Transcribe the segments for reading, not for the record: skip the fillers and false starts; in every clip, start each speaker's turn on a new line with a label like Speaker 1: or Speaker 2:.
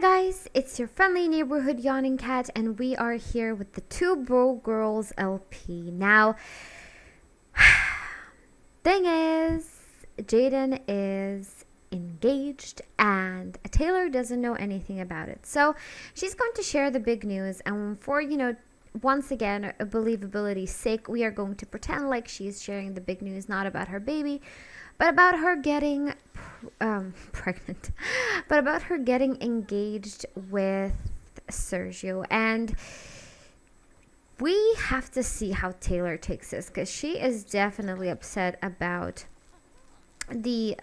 Speaker 1: Hi guys, it's your friendly neighborhood yawning cat, and we are here with the Two Bro Girls LP. Now, thing is, Jaden is engaged and Taylor doesn't know anything about it. So she's going to share the big news, and for, once again, a believability's sake, we are going to pretend like she's sharing the big news, not about her baby, but about her getting pregnant, but about her getting engaged with Sergio. And we have to see how Taylor takes this, because she is definitely upset about the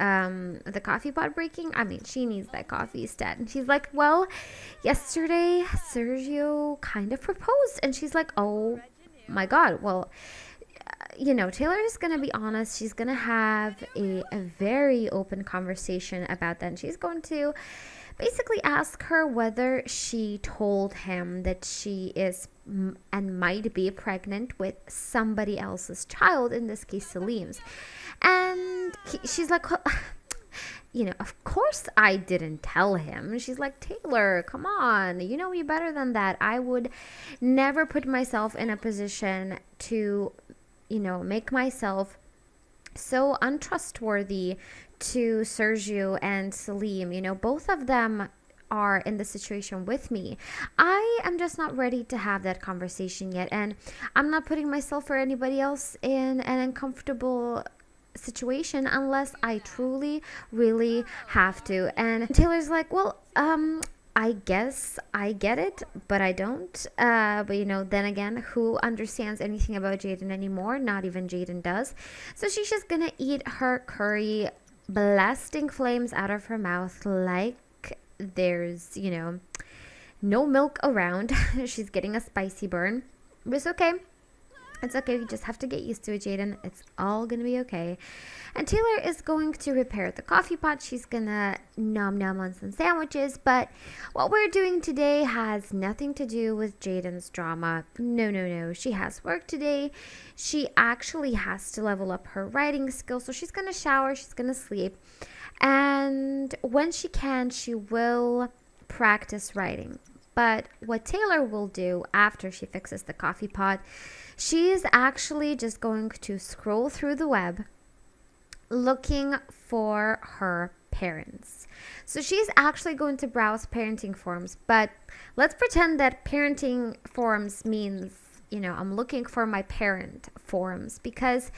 Speaker 1: coffee pot breaking. I mean, she needs that coffee stat, and she's like, well, yesterday Sergio kind of proposed, and she's like, oh my god. Well, Taylor is going to be honest. She's going to have a very open conversation about that. And she's going to basically ask her whether she told him that she is and might be pregnant with somebody else's child, in this case, Salim's. And she's like, of course I didn't tell him. She's like, Taylor, come on. You know me better than that. I would never put myself in a position to make myself so untrustworthy to Sergio and Salim. Both of them are in the situation with me. I am just not ready to have that conversation yet, and I'm not putting myself or anybody else in an uncomfortable situation unless I truly, really have to. And Taylor's like, well, I guess I get it, but I don't. But then again, who understands anything about Jaden anymore? Not even Jaden does. So she's just gonna eat her curry, blasting flames out of her mouth like there's, no milk around. She's getting a spicy burn. But it's okay. It's okay. You just have to get used to it, Jaden. It's all going to be okay. And Taylor is going to repair the coffee pot. She's going to nom nom on some sandwiches. But what we're doing today has nothing to do with Jaden's drama. No. She has work today. She actually has to level up her writing skills. So she's going to shower. She's going to sleep. And when she can, she will practice writing. But what Taylor will do after she fixes the coffee pot, she is actually just going to scroll through the web looking for her parents. So she's actually going to browse parenting forums, but let's pretend that parenting forums means, I'm looking for my parent forums, because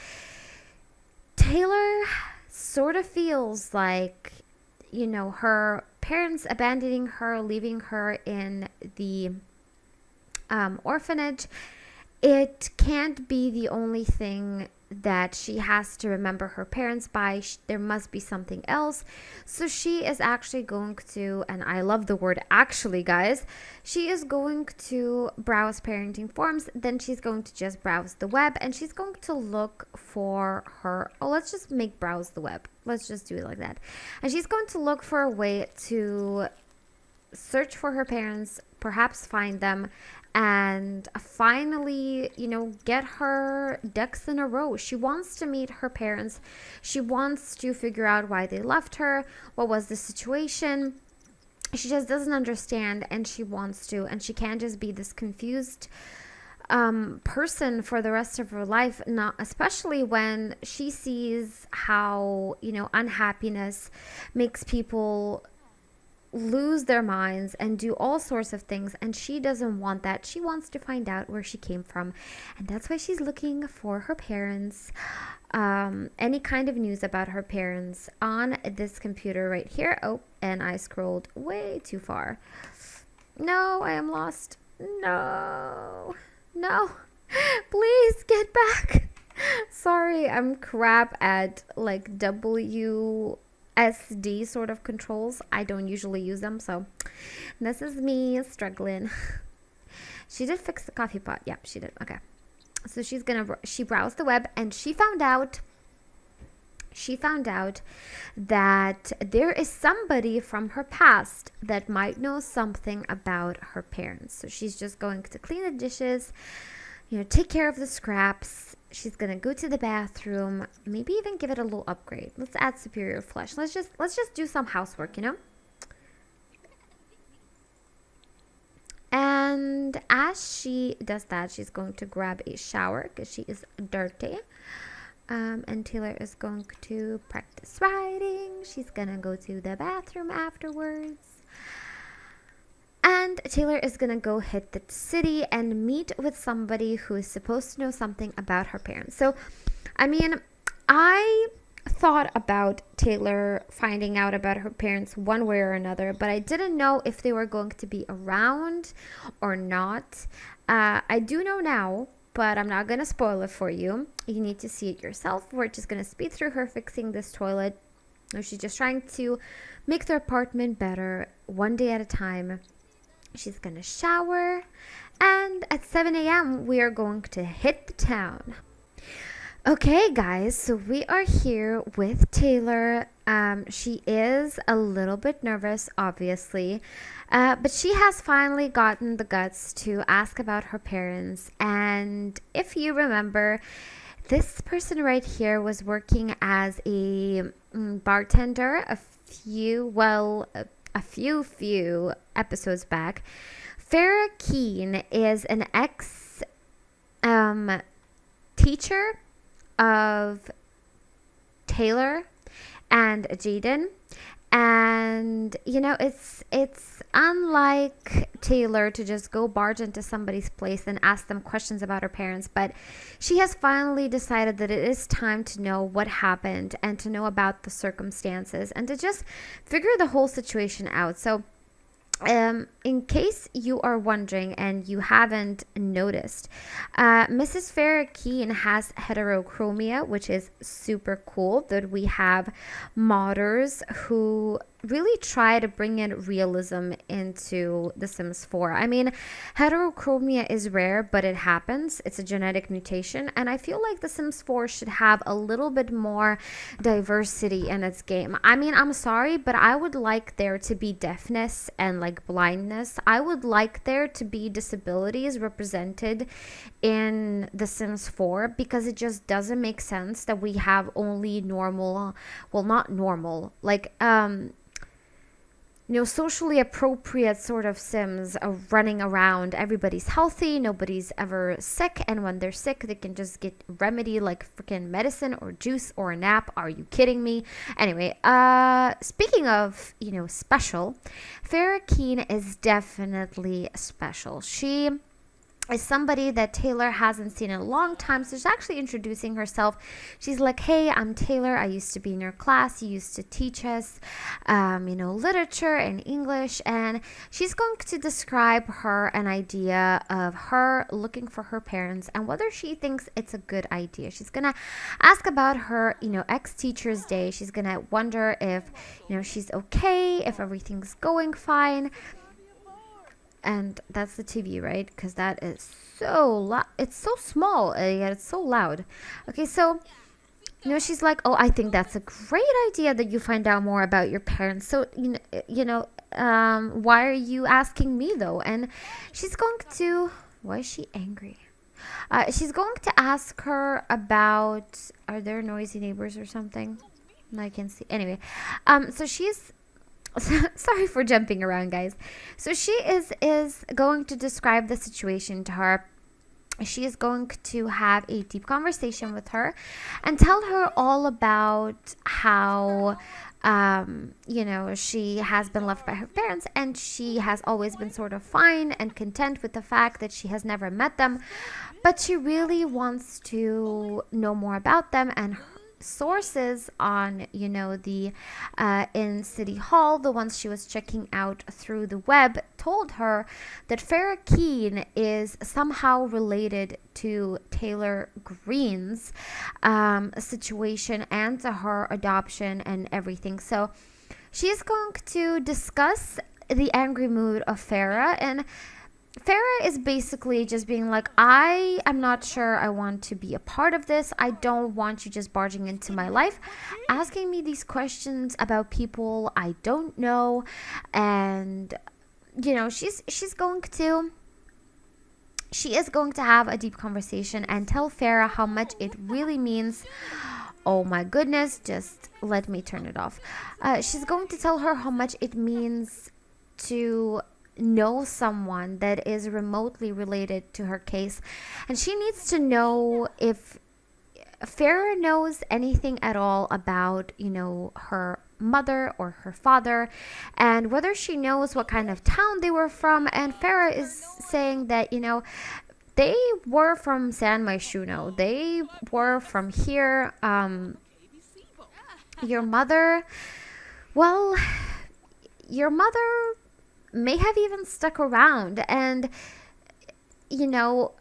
Speaker 1: Taylor sort of feels like, her parents abandoning her, leaving her in the orphanage, it can't be the only thing that she has to remember her parents by. There must be something else. So she is actually going to, and I love the word actually, guys, she is going to browse parenting forums. Then she's going to just browse the web, and she's going to look for her, let's just make browse the web. Let's just do it like that. And she's going to look for a way to search for her parents, perhaps find them, and finally, get her ducks in a row. She wants to meet her parents. She wants to figure out why they left her. What was the situation? She just doesn't understand, and she wants to, and she can't just be this confused person for the rest of her life, not especially when she sees how, unhappiness makes people lose their minds and do all sorts of things, and she doesn't want that. She wants to find out where she came from, and that's why she's looking for her parents, any kind of news about her parents on this computer right here. Oh, and I scrolled way too far. No, I am lost. No, please get back. Sorry, I'm crap at like WSD sort of controls. I don't usually use them, so this is me struggling. She did fix the coffee pot. Yep, she did. Okay, so she browsed the web, and she found out that there is somebody from her past that might know something about her parents. So she's just going to clean the dishes, take care of the scraps. She's gonna go to the bathroom, maybe even give it a little upgrade. Let's add superior flesh. Let's just do some housework, And as she does that, she's going to grab a shower because she is dirty. And Taylor is going to practice writing. She's gonna go to the bathroom afterwards. And Taylor is gonna go hit the city and meet with somebody who is supposed to know something about her parents. So, I mean, I thought about Taylor finding out about her parents one way or another, but I didn't know if they were going to be around or not. I do know now, but I'm not going to spoil it for you. You need to see it yourself. We're just going to speed through her fixing this toilet. She's just trying to make their apartment better one day at a time. She's going to shower, and at 7 a.m. we are going to hit the town. Okay, guys, so we are here with Taylor. She is a little bit nervous, obviously, but she has finally gotten the guts to ask about her parents. And if you remember, this person right here was working as a bartender a few episodes back. Farrah Keane is an ex teacher of Taylor and Jaden, and you know, it's unlike Taylor to just go barge into somebody's place and ask them questions about her parents, but she has finally decided that it is time to know what happened and to know about the circumstances and to just figure the whole situation out. So in case you are wondering and you haven't noticed, Mrs. Farrah Keane has heterochromia, which is super cool that we have modders who really try to bring in realism into The Sims 4. I mean, heterochromia is rare, but it happens. It's a genetic mutation, and I feel like The Sims 4 should have a little bit more diversity in its game. I mean, I'm sorry, but I would like there to be deafness and like blindness. I would like there to be disabilities represented in The Sims 4 because it just doesn't make sense that we have only normal, well, not normal, like socially appropriate sort of Sims are running around. Everybody's healthy, nobody's ever sick, and when they're sick, they can just get remedy like freaking medicine or juice or a nap. Are you kidding me? Anyway, speaking of, special, Farrah Keane is definitely special. She is somebody that Taylor hasn't seen in a long time. So she's actually introducing herself. She's like, hey, I'm Taylor. I used to be in your class. You used to teach us, literature and English. And she's going to describe an idea of her looking for her parents and whether she thinks it's a good idea. She's going to ask about her, ex-teacher's day. She's going to wonder if, she's okay, if everything's going fine. And that's the TV, right? Because that is so loud. It's so small, yet it's so loud. Okay, so, she's like, oh, I think that's a great idea that you find out more about your parents. So, why are you asking me, though? And she's going to, why is she angry? She's going to ask her about, are there noisy neighbors or something? I can see. Anyway, so she's, sorry for jumping around, guys. So she is going to describe the situation to her. She is going to have a deep conversation with her and tell her all about how she has been left by her parents, and she has always been sort of fine and content with the fact that she has never met them, but she really wants to know more about them. And sources on the in City Hall, the ones she was checking out through the web, told her that Farrah Keane is somehow related to Taylor Greene's situation and to her adoption and everything. So she's going to discuss the angry mood of Farrah, and Farrah is basically just being like, I am not sure I want to be a part of this. I don't want you just barging into my life, asking me these questions about people I don't know. And, she is going to have a deep conversation and tell Farrah how much it really means. Oh my goodness, just let me turn it off. She's going to tell her how much it means to know someone that is remotely related to her case, and she needs to know if Farah knows anything at all about, her mother or her father, and whether she knows what kind of town they were from. And Farah is saying that, they were from San Myshuno. They were from here. Your mother, well, your mother may have even stuck around, and, you know,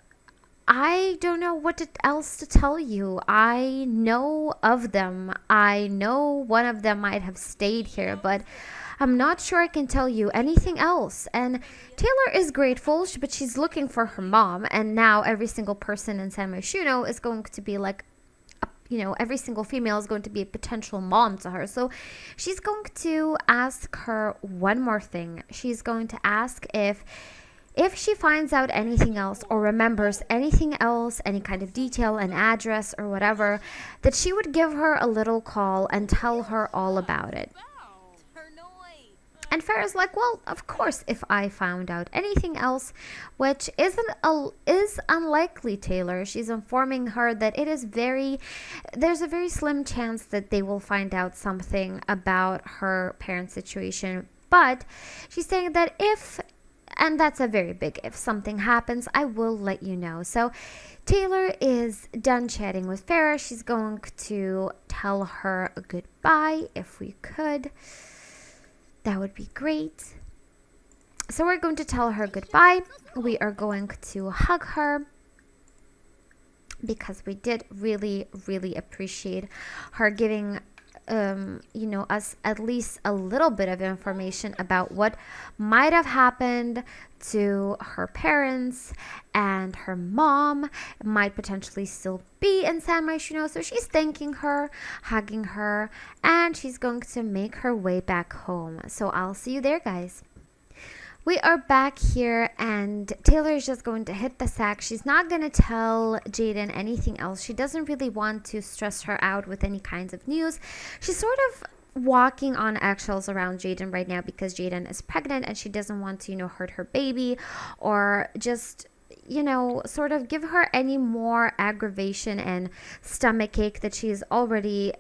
Speaker 1: I don't know else to tell you. I know of them. I know one of them might have stayed here, but I'm not sure I can tell you anything else. And Taylor is grateful, but she's looking for her mom. And now every single person in San Myshuno is going to be like, every single female is going to be a potential mom to her. So she's going to ask her one more thing. She's going to ask if she finds out anything else or remembers anything else, any kind of detail, an address or whatever, that she would give her a little call and tell her all about it. And Farah's like, well, of course, if I found out anything else, which is unlikely, Taylor. She's informing her that there's a very slim chance that they will find out something about her parents' situation. But she's saying that and that's a very big if something happens, I will let you know. So Taylor is done chatting with Farah. She's going to tell her a goodbye if we could. That would be great. So we're going to tell her goodbye. We are going to hug her because we did really, really appreciate her giving us at least a little bit of information about what might have happened to her parents, and her mom might potentially still be in San Myshuno. So she's thanking her, hugging her, and she's going to make her way back home. So I'll see you there, guys. We are back here, and Taylor is just going to hit the sack. She's not going to tell Jaden anything else. She doesn't really want to stress her out with any kinds of news. She's sort of walking on eggshells around Jaden right now because Jaden is pregnant and she doesn't want to, hurt her baby or just, sort of give her any more aggravation and stomachache that she's already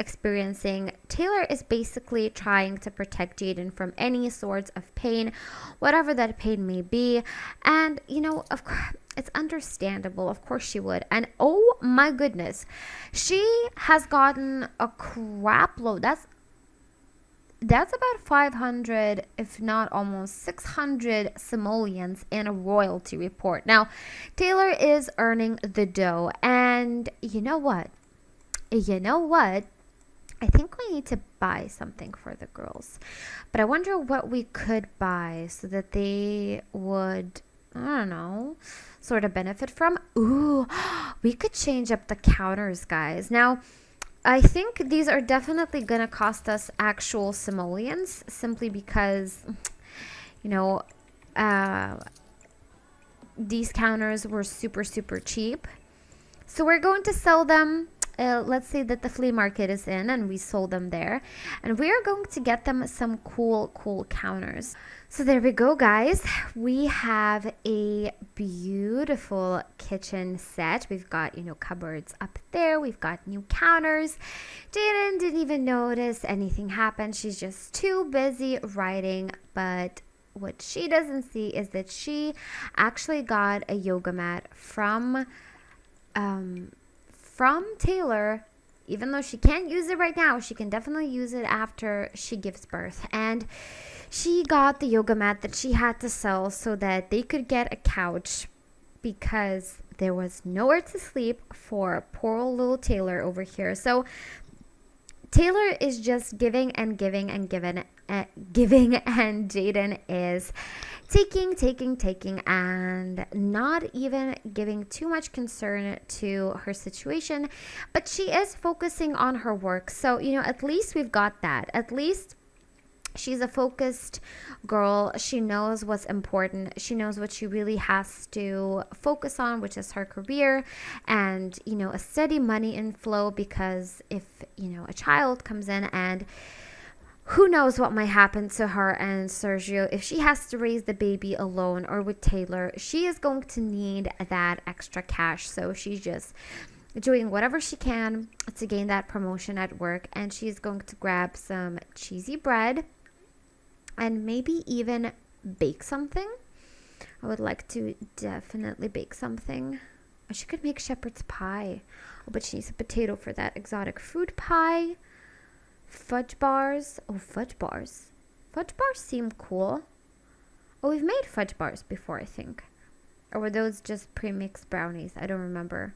Speaker 1: experiencing. Taylor is basically trying to protect Jaden from any sorts of pain, whatever that pain may be. And, of course, it's understandable. Of course she would. And oh my goodness, she has gotten a crap load. That's about 500, if not almost 600 simoleons in a royalty report. Now, Taylor is earning the dough. And you know what? I think we need to buy something for the girls. But I wonder what we could buy so that they would, I don't know, sort of benefit from. Ooh, we could change up the counters, guys. Now, I think these are definitely going to cost us actual simoleons simply because, these counters were super, super cheap. So we're going to sell them. Let's say that the flea market is in and we sold them there, and we are going to get them some cool counters. So there we go, guys. We have a beautiful kitchen set. We've got, cupboards up there. We've got new counters. Jaden didn't even notice anything happened. She's just too busy writing, but what she doesn't see is that she actually got a yoga mat from Taylor. Even though she can't use it right now, she can definitely use it after she gives birth. And she got the yoga mat that she had to sell so that they could get a couch because there was nowhere to sleep for poor old little Taylor over here. So Taylor is just giving and giving and giving, and Jaden is taking and not even giving too much concern to her situation, but she is focusing on her work. So, at least we've got that. At least she's a focused girl. She knows what's important. She knows what she really has to focus on, which is her career and, a steady money inflow, because if, a child comes in and who knows what might happen to her and Sergio if she has to raise the baby alone or with Taylor. She is going to need that extra cash, so she's just doing whatever she can to gain that promotion at work, and she's going to grab some cheesy bread and maybe even bake something. I would like to definitely bake something. Or she could make shepherd's pie. Oh, but she needs a potato for that. Exotic fruit pie. Fudge bars. Oh, fudge bars. Fudge bars seem cool. Oh, we've made fudge bars before, I think. Or were those just pre-mixed brownies? I don't remember.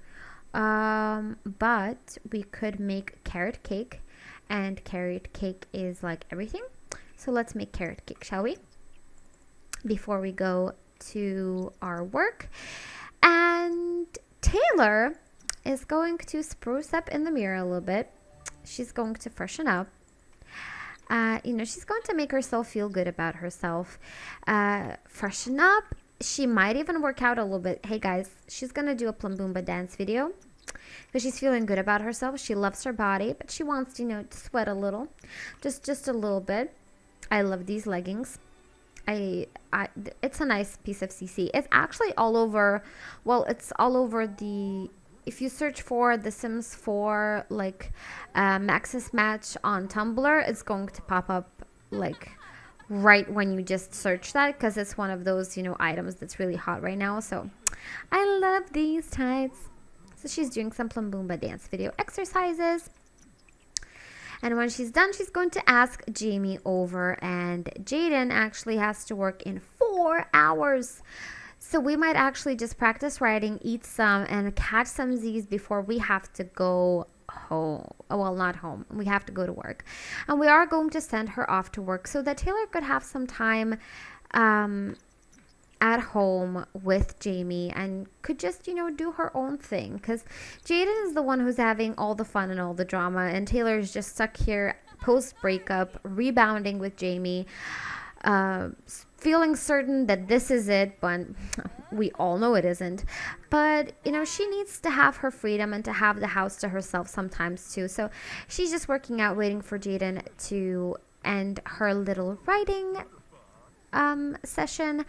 Speaker 1: But we could make carrot cake. And carrot cake is like everything. So let's make carrot cake, shall we? Before we go to our work. And Taylor is going to spruce up in the mirror a little bit. She's going to freshen up. She's going to make herself feel good about herself. Freshen up. She might even work out a little bit. Hey guys, she's going to do a Plumboomba dance video because she's feeling good about herself. She loves her body, but she wants to sweat a little. Just a little bit. I love these leggings. It's a nice piece of CC. It's actually all over. Well, it's all over the. If you search for The Sims 4 Maxis match on Tumblr, it's going to pop up right when you just search that, because it's one of those items that's really hot right now. So I love these tights. So she's doing some Plumboomba dance video exercises. And when she's done, she's going to ask Jamie over, and Jaden actually has to work in 4 hours. So we might actually just practice writing, eat some, and catch some Z's before we have to go home. Well, not home. We have to go to work. And we are going to send her off to work so that Taylor could have some time at home with Jamie and could just, do her own thing. Because Jaden is the one who's having all the fun and all the drama, and Taylor is just stuck here post-breakup, rebounding with Jamie, feeling certain that this is it, but we all know it isn't. But, she needs to have her freedom and to have the house to herself sometimes too. So she's just working out, waiting for Jaden to end her little writing session,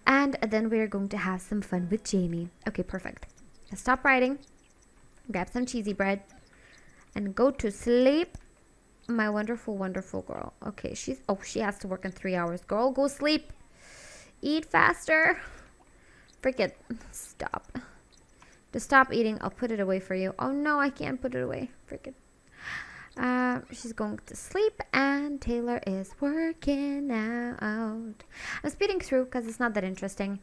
Speaker 1: and then we're going to have some fun with Jamie. Okay, perfect. Let's stop writing, grab some cheesy bread, and go to sleep. My wonderful, wonderful girl. Okay, she has to work in 3 hours. Girl, go sleep. Eat faster. Frick it. Stop. Just stop eating. I'll put it away for you. Oh no, I can't put it away. Frick it. She's going to sleep, and Taylor is working out. I'm speeding through because it's not that interesting.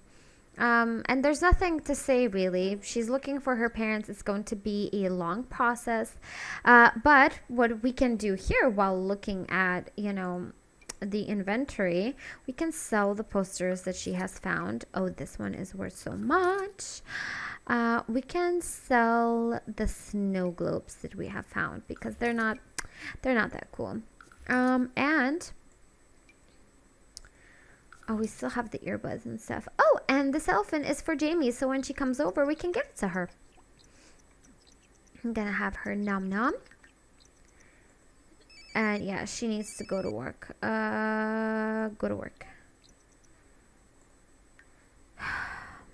Speaker 1: And there's nothing to say really. She's looking for her parents. It's going to be a long process. But what we can do here while looking at, the inventory, we can sell the posters that she has found. Oh, this one is worth so much. We can sell the snow globes that we have found because they're not that cool. And we still have the earbuds and stuff. Oh, and this elephant is for Jamie, so when she comes over, we can give it to her. I'm gonna have her nom nom. And yeah, she needs to go to work. Go to work.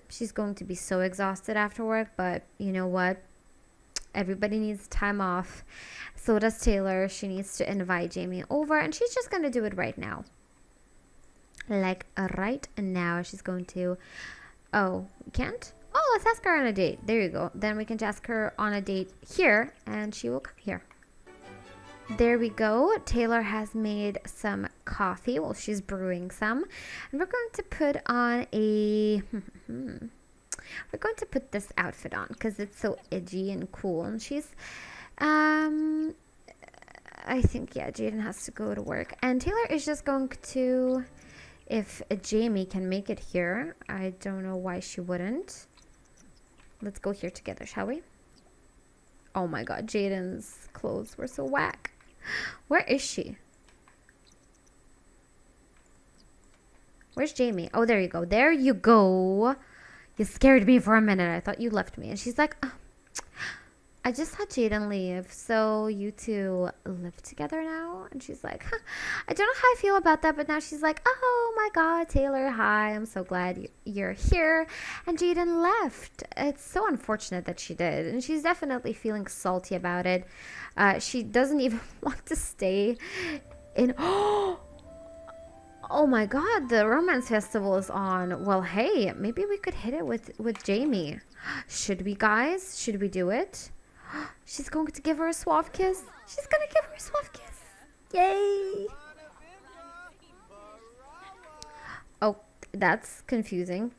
Speaker 1: She's going to be so exhausted after work, but you know what? Everybody needs time off. So does Taylor. She needs to invite Jamie over, and she's just going to do it right now. Right now, she's going to... Oh, we can't? Oh, let's ask her on a date. There you go. Then we can just ask her on a date here, and she will come here. There we go. Taylor has made some coffee. Well, she's brewing some. And we're going to put on a... We're going to put this outfit on because it's so edgy and cool. And she's... I think, yeah, Jaden has to go to work. And Taylor is just going to... If Jamie can make it here, I don't know why she wouldn't. Let's go here together, shall we? Oh my god, Jaden's clothes were so whack. Where is she? Where's Jamie? Oh, there you go. There you go. You scared me for a minute. I thought you left me. And she's like, oh, I just had Jaden leave, so you two live together now? And she's like, huh, I don't know how I feel about that, but now she's like, oh my god, Taylor, hi, I'm so glad you're here. And Jaden left. It's so unfortunate that she did, and she's definitely feeling salty about it. She doesn't even want to stay in. Oh my god, the romance festival is on. Well, hey, maybe we could hit it with Jamie. Should we, guys? Should we do it? She's going to give her a suave kiss. She's gonna give her a suave kiss. Yay! Oh, that's confusing.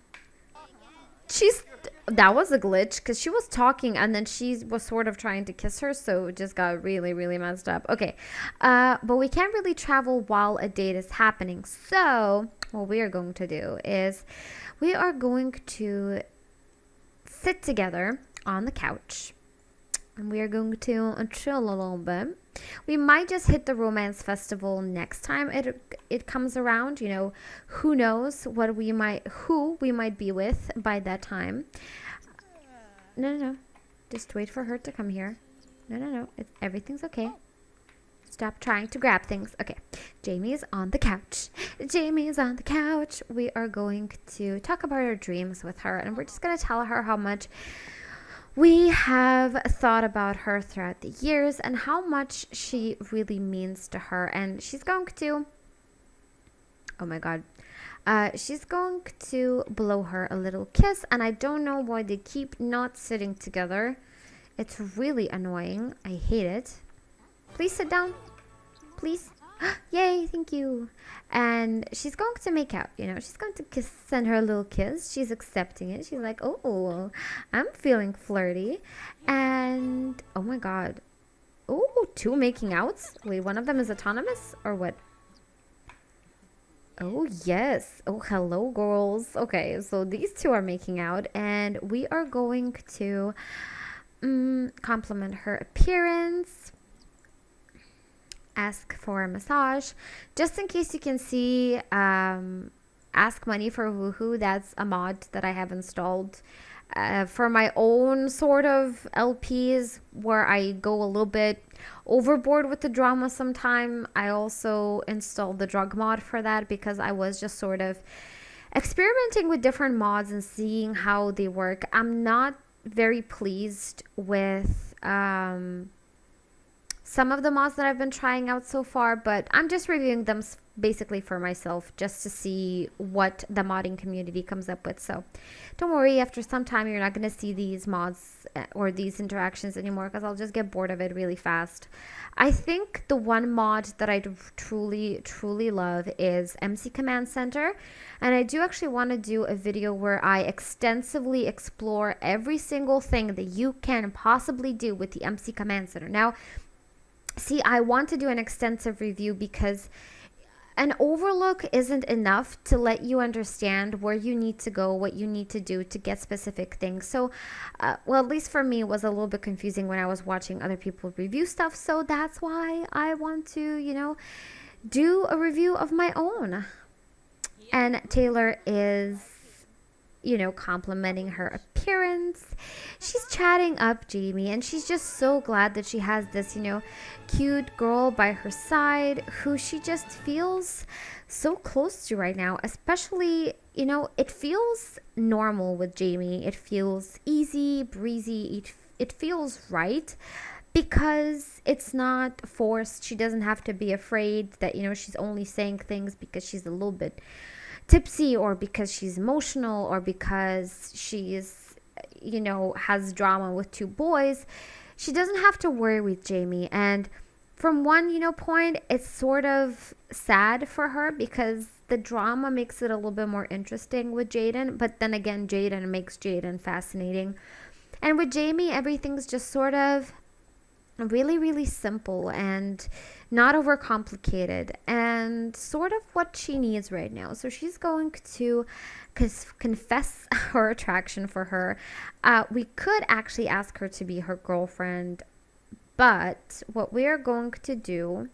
Speaker 1: She's that was a glitch because she was talking and then she was sort of trying to kiss her, so it just got really, really messed up. Okay, but we can't really travel while a date is happening. So what we are going to do is we are going to sit together on the couch and we are going to chill a little bit. We might just hit the romance festival next time it comes around. You know, who knows who we might be with by that time. No. Just wait for her to come here. No. Everything's okay. Stop trying to grab things. Okay. Jamie is on the couch. Jamie is on the couch. We are going to talk about our dreams with her, and we're just going to tell her how much we have thought about her throughout the years and how much she really means to her. And she's going to, oh my god, she's going to blow her a little kiss. And I don't know why they keep not sitting together. It's really annoying. I hate it. Please sit down. Please. Yay, thank you. And she's going to make out, you know. She's going to send her a little kiss. She's accepting it. She's like, oh, I'm feeling flirty. And, oh my god. Oh, two making outs? Wait, one of them is autonomous? Or what? Oh, yes. Oh, hello, girls. Okay, so these two are making out. And we are going to compliment her appearance. Ask for a massage. Just in case you can see, ask money for woohoo. That's a mod that I have installed for my own sort of LPs where I go a little bit overboard with the drama sometime. I also installed the drug mod for that because I was just sort of experimenting with different mods and seeing how they work. I'm not very pleased with some of the mods that I've been trying out so far, but I'm just reviewing them basically for myself just to see what the modding community comes up with. So don't worry, after some time you're not going to see these mods or these interactions anymore because I'll just get bored of it really fast. I think the one mod that I truly love is MC Command Center, and I do actually want to do a video where I extensively explore every single thing that you can possibly do with the MC Command Center. Now, see, I want to do an extensive review because an overlook isn't enough to let you understand where you need to go, what you need to do to get specific things. So, well, at least for me, it was a little bit confusing when I was watching other people review stuff. So that's why I want to, you know, do a review of my own. And Taylor is, you know, complimenting her appearance. She's chatting up Jamie, and she's just so glad that she has this, you know, cute girl by her side who she just feels so close to right now. Especially, you know, it feels normal with Jamie. It feels easy, breezy. It feels right because it's not forced. She doesn't have to be afraid that, you know, she's only saying things because she's a little bit tipsy or because she's emotional or because she's, you know, has drama with two boys. She doesn't have to worry with Jamie. And from one, you know, point, it's sort of sad for her because the drama makes it a little bit more interesting with Jaden. But then again, Jaden makes Jaden fascinating. And with Jamie, everything's just sort of really simple and not overcomplicated and sort of what she needs right now. So she's going to confess her attraction for her. We could actually ask her to be her girlfriend, but what we are going to do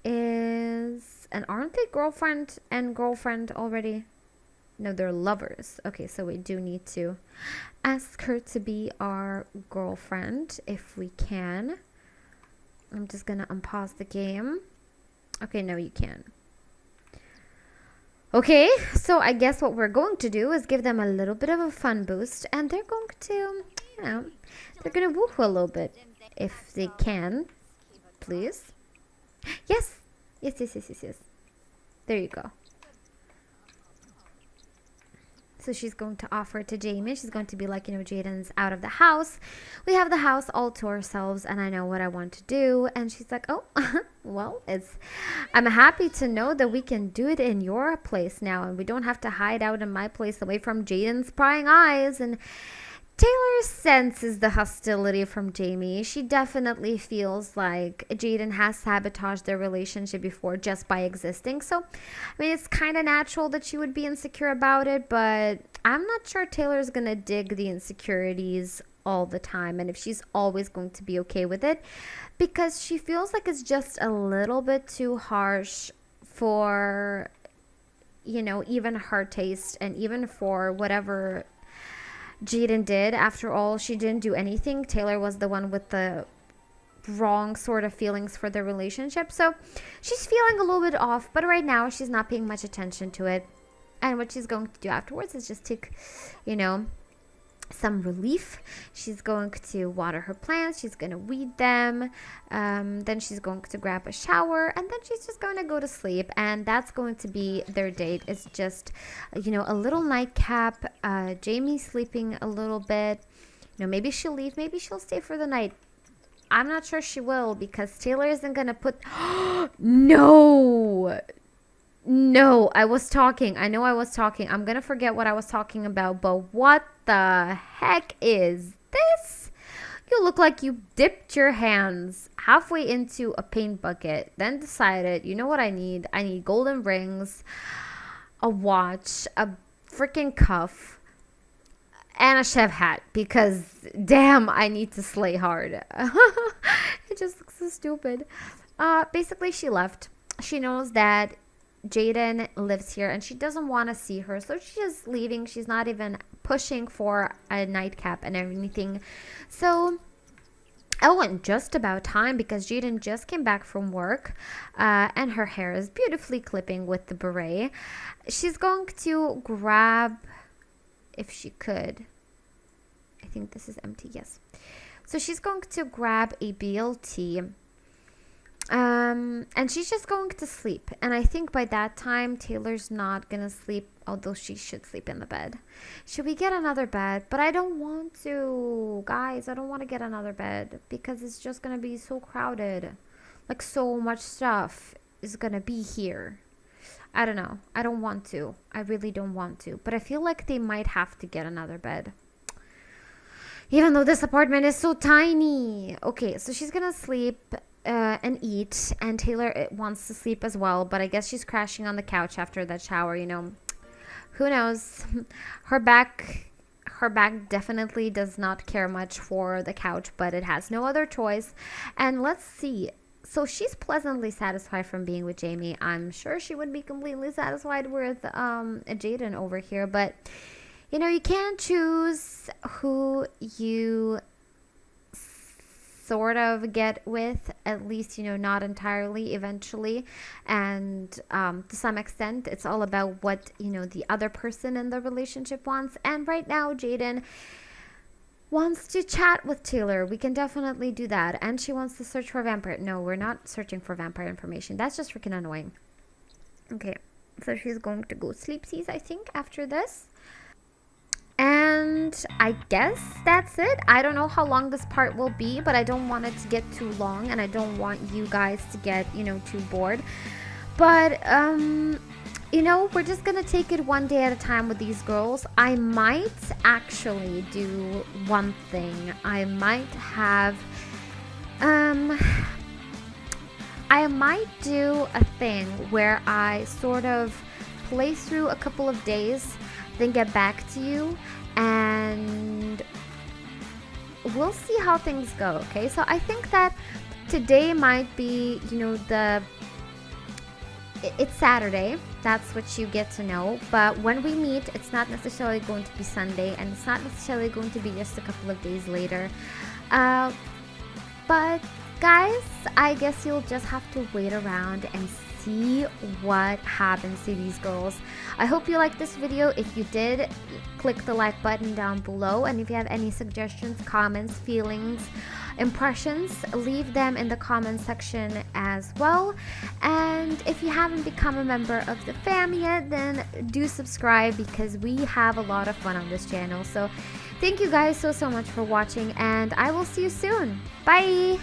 Speaker 1: is, and aren't they girlfriend and girlfriend already? No, they're lovers. Okay, so we do need to ask her to be our girlfriend if we can. I'm just gonna unpause the game. Okay, no, you can't. Okay, so I guess what we're going to do is give them a little bit of a fun boost, and they're going to, you know, they're gonna woohoo a little bit if they can. Please. Yes. Yes. There you go. So she's going to offer it to Jamie. She's going to be like, you know, Jaden's out of the house. We have the house all to ourselves, and I know what I want to do. And she's like, oh, well, I'm happy to know that we can do it in your place now, and we don't have to hide out in my place away from Jaden's prying eyes. And Taylor senses the hostility from Jamie. She definitely feels like Jaden has sabotaged their relationship before just by existing. So, I mean, it's kind of natural that she would be insecure about it, but I'm not sure Taylor's going to dig the insecurities all the time and if she's always going to be okay with it, because she feels like it's just a little bit too harsh for, you know, even her taste and even for whatever Jaden did. After all, she didn't do anything. Taylor was the one with the wrong sort of feelings for the relationship. So she's feeling a little bit off, but right now she's not paying much attention to it. And what she's going to do afterwards is just take, you know, some relief. She's going to water her plants. She's going to weed them. Then she's going to grab a shower, and then she's just going to go to sleep. And that's going to be their date. It's just, you know, a little nightcap. Jamie sleeping a little bit. You know, maybe she'll leave. Maybe she'll stay for the night. I'm not sure she will, because Taylor isn't going to put... No, I was talking. I know I was talking. I'm going to forget what I was talking about, but what the heck is this? You look like you dipped your hands halfway into a paint bucket, then decided, you know what I need? I need golden rings, a watch, a freaking cuff, and a chef hat, because damn, I need to slay hard. It just looks so stupid. Basically, she left. She knows that Jaden lives here and she doesn't want to see her, so she's just leaving. She's not even pushing for a nightcap and everything. So and just about time, because Jaden just came back from work, and her hair is beautifully clipping with the beret. She's going to grab, if she could, I think this is empty, yes. So she's going to grab a BLT. And she's just going to sleep. And I think by that time, Taylor's not going to sleep, although she should sleep in the bed. Should we get another bed? But I don't want to. Guys, I don't want to get another bed because it's just going to be so crowded. Like, so much stuff is going to be here. I don't know. I don't want to. I really don't want to. But I feel like they might have to get another bed. Even though this apartment is so tiny. Okay, so she's going to sleep and eat, and Taylor wants to sleep as well, but I guess she's crashing on the couch after that shower, you know. Who knows? Her back definitely does not care much for the couch, but it has no other choice. And let's see. So she's pleasantly satisfied from being with Jamie. I'm sure she would be completely satisfied with Jaden over here, but you know, you can't choose who you sort of get with, at least, you know, not entirely, eventually. And to some extent, it's all about what, you know, the other person in the relationship wants. And right now, Jaden wants to chat with Taylor. We can definitely do that. And she wants to search for vampire. No, we're not searching for vampire information. That's just freaking annoying. Okay, so she's going to go sleepsies, I think, after this. And I guess that's it. I don't know how long this part will be, but I don't want it to get too long, and I don't want you guys to get, you know, too bored. But, you know, we're just gonna take it one day at a time with these girls. I might actually do one thing. I might do a thing where I sort of play through a couple of days, then get back to you, and we'll see how things go. Okay, so I think that today might be, you know, it's Saturday, That's what you get to know. But when we meet, it's not necessarily going to be Sunday, and it's not necessarily going to be just a couple of days later. But guys, I guess you'll just have to wait around and see what happens to these girls. I hope you liked this video. If you did, click the like button down below, and if you have any suggestions, comments, feelings, impressions, leave them in the comment section as well. And if you haven't become a member of the fam yet, then do subscribe, because we have a lot of fun on this channel. So thank you guys so much for watching, and I will see you soon. Bye.